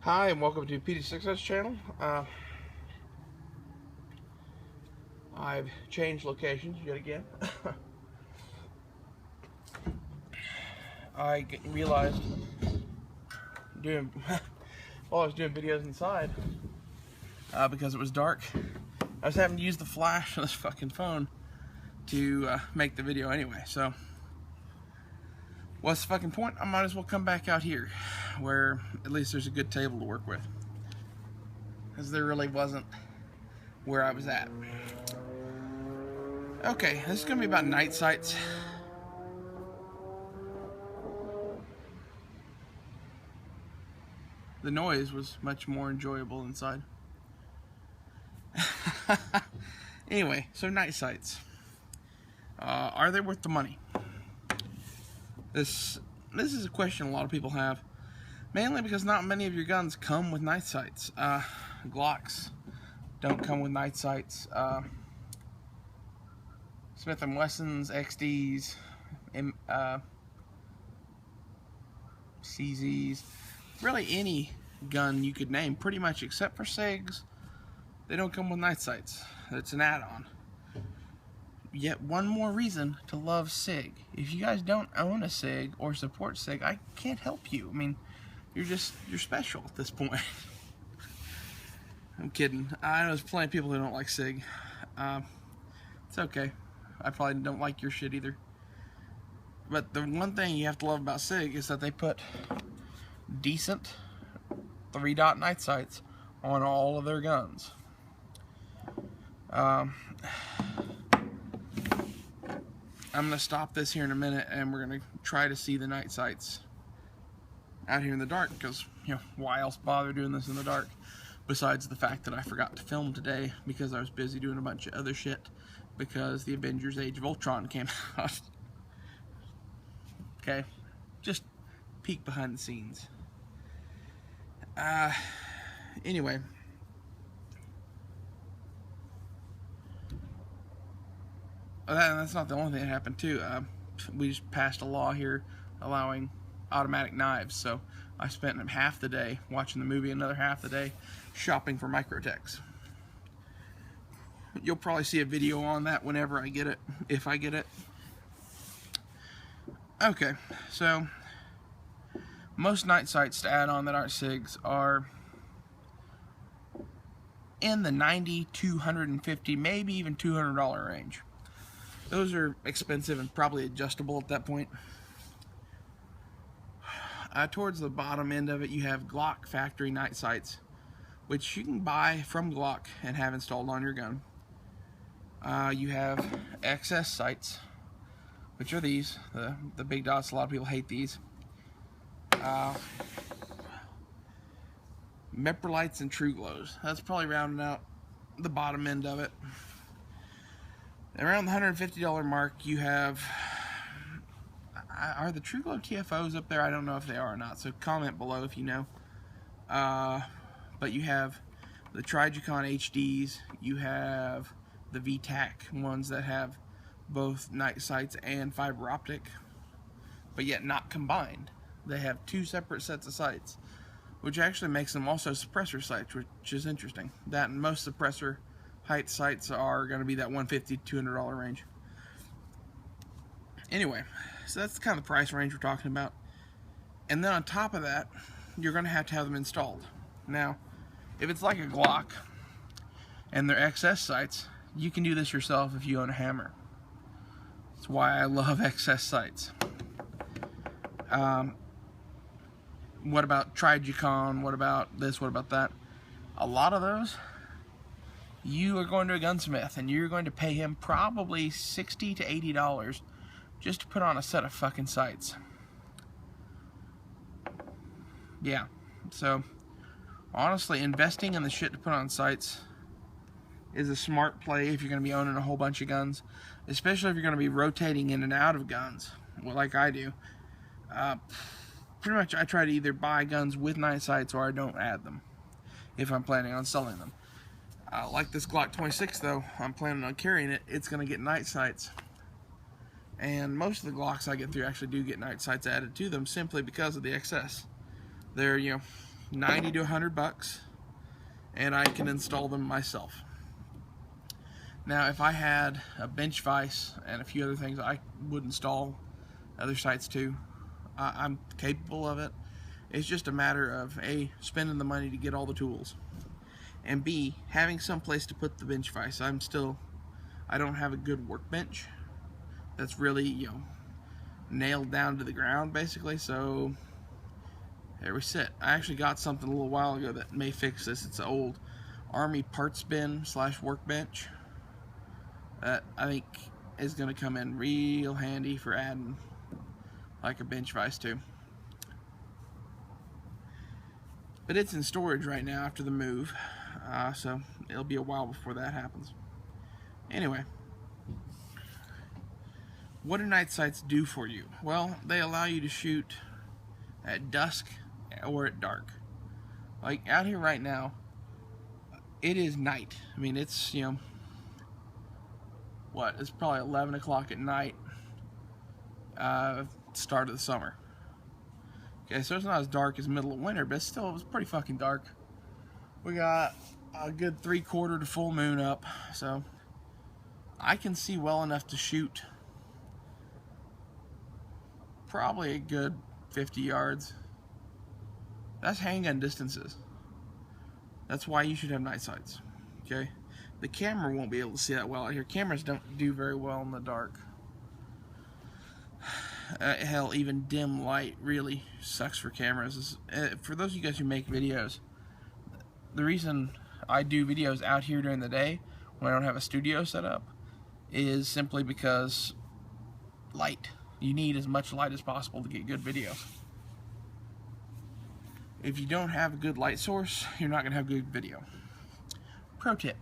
Hi, and welcome to PD Success Channel. I've changed locations yet again. I realized while I was doing videos inside, because it was dark, I was having to use the flash on this fucking phone to make the video anyway. So, what's the fucking point? I might as well come back out here, where at least there's a good table to work with, because there really wasn't where I was at. Okay, this is going to be about night sights. The noise was much more enjoyable inside. Anyway, so night sights. Are they worth the money? This is a question a lot of people have. Mainly because not many of your guns come with night sights. Glocks don't come with night sights. Smith & Wessons, XDs, CZs, really any gun you could name, pretty much except for SIGs, they don't come with night sights. It's an add-on. Yet one more reason to love SIG. If you guys don't own a SIG or support SIG, I can't help you. I mean, you're special at this point. I'm kidding. I know there's plenty of people who don't like SIG. It's okay. I probably don't like your shit either. But the one thing you have to love about SIG is that they put decent 3-dot night sights on all of their guns. I'm going to stop this here in a minute, and we're going to try to see the night sights out here in the dark, because, you know, why else bother doing this in the dark, besides the fact that I forgot to film today because I was busy doing a bunch of other shit, because the Avengers Age of Ultron came out. Okay, just peek behind the scenes. Anyway, that's not the only thing that happened too. We just passed a law here allowing automatic knives, so I spent half the day watching the movie, another half the day shopping for Microtechs. You'll probably see a video on that whenever I get it, if I get it. Okay, so most night sights to add on that aren't SIGs are in the $90, $250, maybe even $200 range. Those are expensive and probably adjustable at that point. Towards the bottom end of it, you have Glock factory night sights, which you can buy from Glock and have installed on your gun. You have XS sights, which are these, the big dots. A lot of people hate these. Meprolites and True Glows. That's probably rounding out the bottom end of it. Around the $150 mark, you have, are the True Glow TFOs up there? I don't know if they are or not, so comment below if you know. But you have the Trijicon HDs, you have the VTAC ones that have both night sights and fiber optic, but yet not combined. They have two separate sets of sights, which actually makes them also suppressor sights, which is interesting. That and most suppressor height sights are going to be that $150 to $200 range. Anyway, so that's the kind of price range we're talking about. And then on top of that, you're going to have them installed. Now, if it's like a Glock and they're XS sights, you can do this yourself if you own a hammer. That's why I love XS sights. What about Trijicon? What about this? What about that? A lot of those, you are going to a gunsmith and you're going to pay him probably $60 to $80 just to put on a set of fucking sights. Yeah, so honestly, investing in the shit to put on sights is a smart play if you're going to be owning a whole bunch of guns, especially if you're going to be rotating in and out of guns, like I do. Pretty much I try to either buy guns with night sights or I don't add them if I'm planning on selling them. Like this Glock 26 though, I'm planning on carrying it. It's going to get night sights. And most of the Glocks I get through actually do get night sights added to them simply because of the XS. They're, you know, $90 to $100, and I can install them myself. Now, if I had a bench vise and a few other things, I would install other sights too. I'm capable of it. It's just a matter of A, spending the money to get all the tools, and B, having some place to put the bench vise. I don't have a good workbench that's really, you know, nailed down to the ground basically, so there we sit. I actually got something a little while ago that may fix this. It's an old Army parts bin / workbench that I think is going to come in real handy for adding like a bench vise too. But it's in storage right now after the move, so it'll be a while before that happens. Anyway, what do night sights do for you? Well, they allow you to shoot at dusk or at dark. Like out here right now, it is night. I mean, it's, you know, what? It's probably 11 o'clock at night, start of the summer. Okay, so it's not as dark as middle of winter, but still, it was pretty fucking dark. We got a good 3/4 to full moon up, so I can see well enough to shoot probably a good 50 yards. That's handgun distances. That's why you should have night sights, okay? The camera won't be able to see that well out here. Cameras don't do very well in the dark. Hell, even dim light really sucks for cameras. For those of you guys who make videos, the reason I do videos out here during the day when I don't have a studio set up is simply because light. You need as much light as possible to get good video. If you don't have a good light source, you're not going to have good video. Pro tip.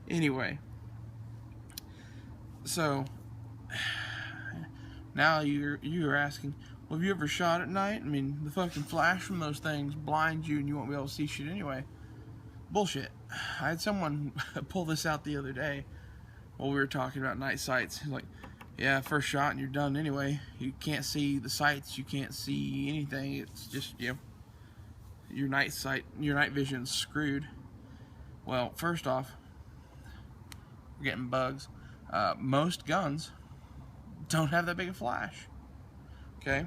Anyway, so now you're asking, well, have you ever shot at night? I mean, the fucking flash from those things blinds you and you won't be able to see shit anyway. Bullshit. I had someone pull this out the other day while we were talking about night sights. He's like, yeah, first shot and you're done anyway. You can't see the sights, you can't see anything. It's just, you know, your night vision's screwed. Well, first off, we're getting bugs. Most guns don't have that big a flash. Okay?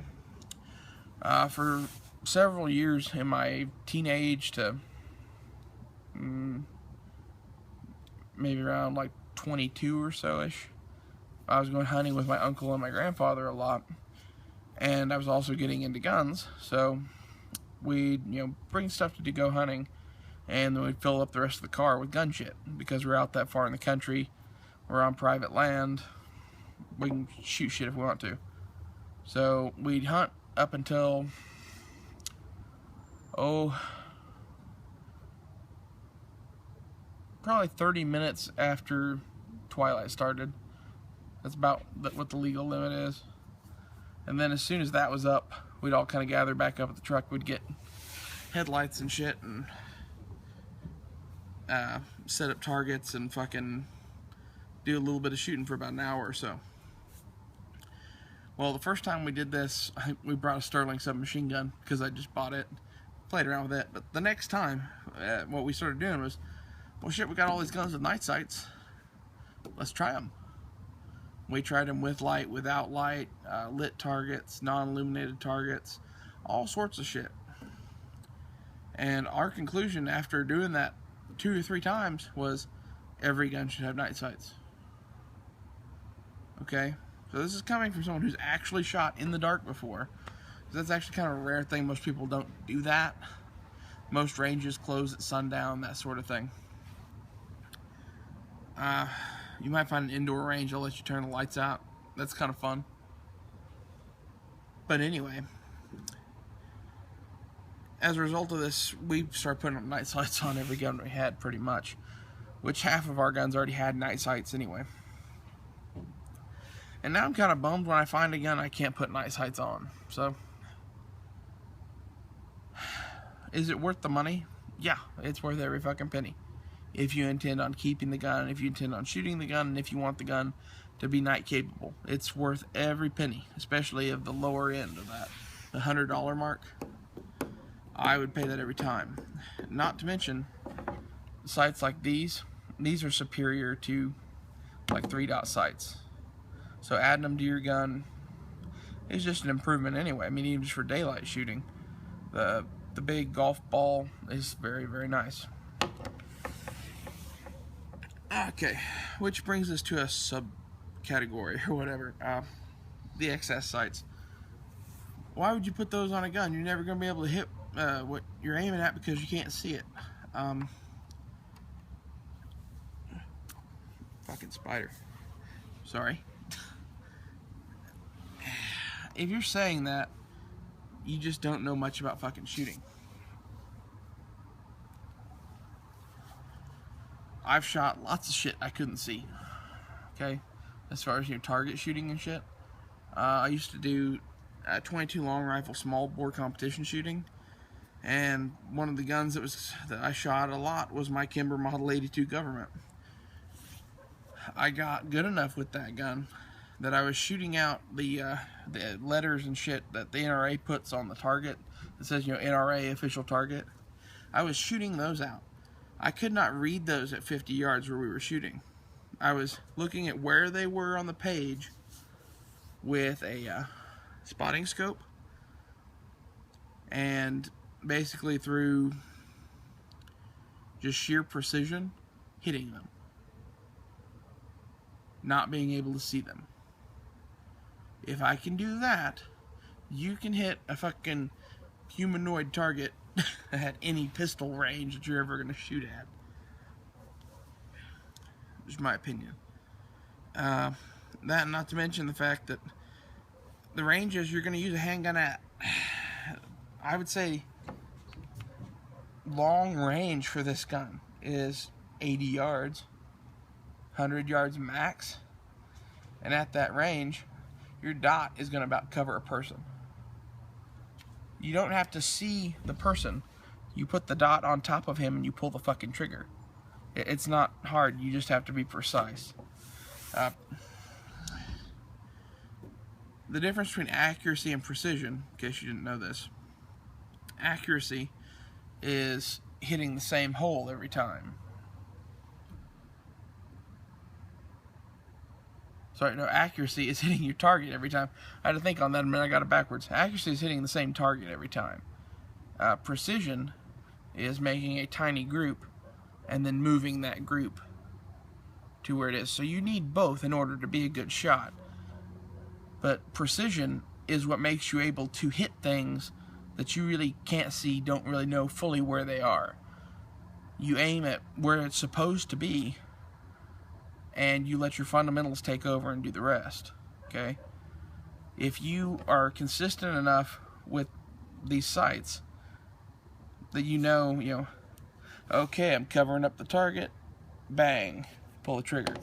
For several years in my teenage to maybe around like 22 or so-ish, I was going hunting with my uncle and my grandfather a lot, and I was also getting into guns, so we'd, you know, bring stuff to go hunting, and then we'd fill up the rest of the car with gun shit, because we're out that far in the country, we're on private land, we can shoot shit if we want to. So we'd hunt up until, probably 30 minutes after twilight started. That's about what the legal limit is. And then as soon as that was up, we'd all kind of gather back up at the truck. We'd get headlights and shit and set up targets and fucking do a little bit of shooting for about an hour or so. Well, the first time we did this, we brought a Sterling submachine gun because I just bought it, played around with it. But the next time, what we started doing was, well, shit, we got all these guns with night sights. Let's try them. We tried them with light, without light, lit targets, non-illuminated targets, all sorts of shit. And our conclusion after doing that 2 or 3 times was every gun should have night sights. Okay? So this is coming from someone who's actually shot in the dark before. That's actually kind of a rare thing. Most people don't do that. Most ranges close at sundown, that sort of thing. You might find an indoor range that'll let you turn the lights out. That's kind of fun. But anyway, as a result of this, we started putting up night sights on every gun we had, pretty much. Which half of our guns already had night sights anyway. And now I'm kind of bummed when I find a gun I can't put night sights on. So, is it worth the money? Yeah, it's worth every fucking penny. If you intend on keeping the gun, if you intend on shooting the gun, and if you want the gun to be night capable, it's worth every penny, especially of the lower end of that. the $100 mark, I would pay that every time. Not to mention, sights like these are superior to like 3-dot sights. So adding them to your gun is just an improvement anyway. I mean, even just for daylight shooting, the big golf ball is very, very nice. Okay, which brings us to a subcategory or whatever, the XS sights. Why would you put those on a gun? You're never going to be able to hit what you're aiming at because you can't see it. Fucking spider. Sorry. If you're saying that, you just don't know much about fucking shooting. I've shot lots of shit I couldn't see. Okay? As far as, target shooting and shit. I used to do 22 long rifle small bore competition shooting, and one of the guns that I shot a lot was my Kimber Model 82 Government. I got good enough with that gun that I was shooting out the letters and shit that the NRA puts on the target that says, NRA official target. I was shooting those out. I could not read those at 50 yards where we were shooting. I was looking at where they were on the page with a spotting scope, and basically through just sheer precision hitting them, not being able to see them. If I can do that, you can hit a fucking humanoid target at any pistol range that you're ever going to shoot at. Just my opinion. That, not to mention the fact that the ranges you're going to use a handgun at, I would say long range for this gun is 80 yards, 100 yards max, and at that range, your dot is going to about cover a person. You don't have to see the person. You put the dot on top of him and you pull the fucking trigger. It's not hard. You just have to be precise. The difference between accuracy and precision, in case you didn't know this, accuracy is hitting the same hole every time. Sorry, no, accuracy is hitting your target every time. I had to think on that a minute, I got it backwards. Accuracy is hitting the same target every time. Precision is making a tiny group and then moving that group to where it is. So you need both in order to be a good shot. But precision is what makes you able to hit things that you really can't see, don't really know fully where they are. You aim at where it's supposed to be, and you let your fundamentals take over and do the rest. Okay? If you are consistent enough with these sights that you know, okay, I'm covering up the target, bang, pull the trigger.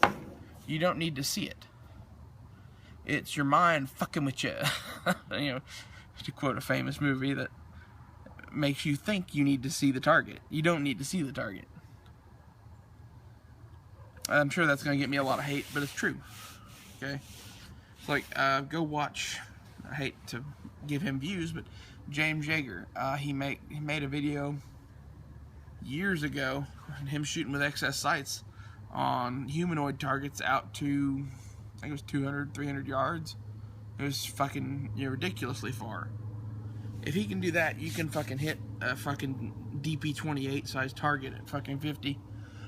You don't need to see it. It's your mind fucking with you. To quote a famous movie that makes you think you need to see the target. You don't need to see the target. I'm sure that's going to get me a lot of hate, but it's true. Okay? It's like, go watch, I hate to give him views, but James Yeager, he made a video years ago, him shooting with XS sights on humanoid targets out to, I think it was 200, 300 yards. It was fucking, ridiculously far. If he can do that, you can fucking hit a fucking DP-28 size target at fucking 50,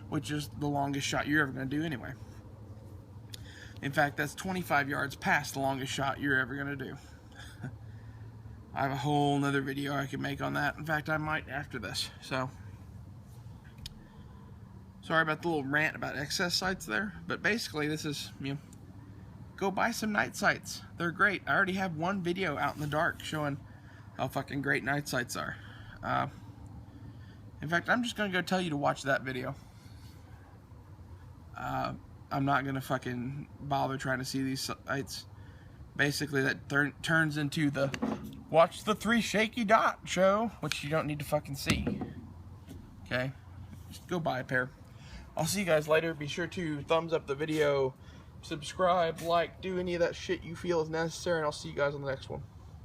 which is the longest shot you're ever going to do anyway. In fact, that's 25 yards past the longest shot you're ever going to do. I have a whole nother video I could make on that. In fact, I might after this. So, sorry about the little rant about XS sights there, but basically this is, go buy some night sights. They're great. I already have one video out in the dark showing how fucking great night sights are. In fact, I'm just going to go tell you to watch that video. I'm not going to fucking bother trying to see these sights. Basically, that turns into the watch the 3 shaky dot show, which you don't need to fucking see. Okay? Just go buy a pair. I'll see you guys later. Be sure to thumbs up the video, subscribe, like, do any of that shit you feel is necessary, and I'll see you guys on the next one.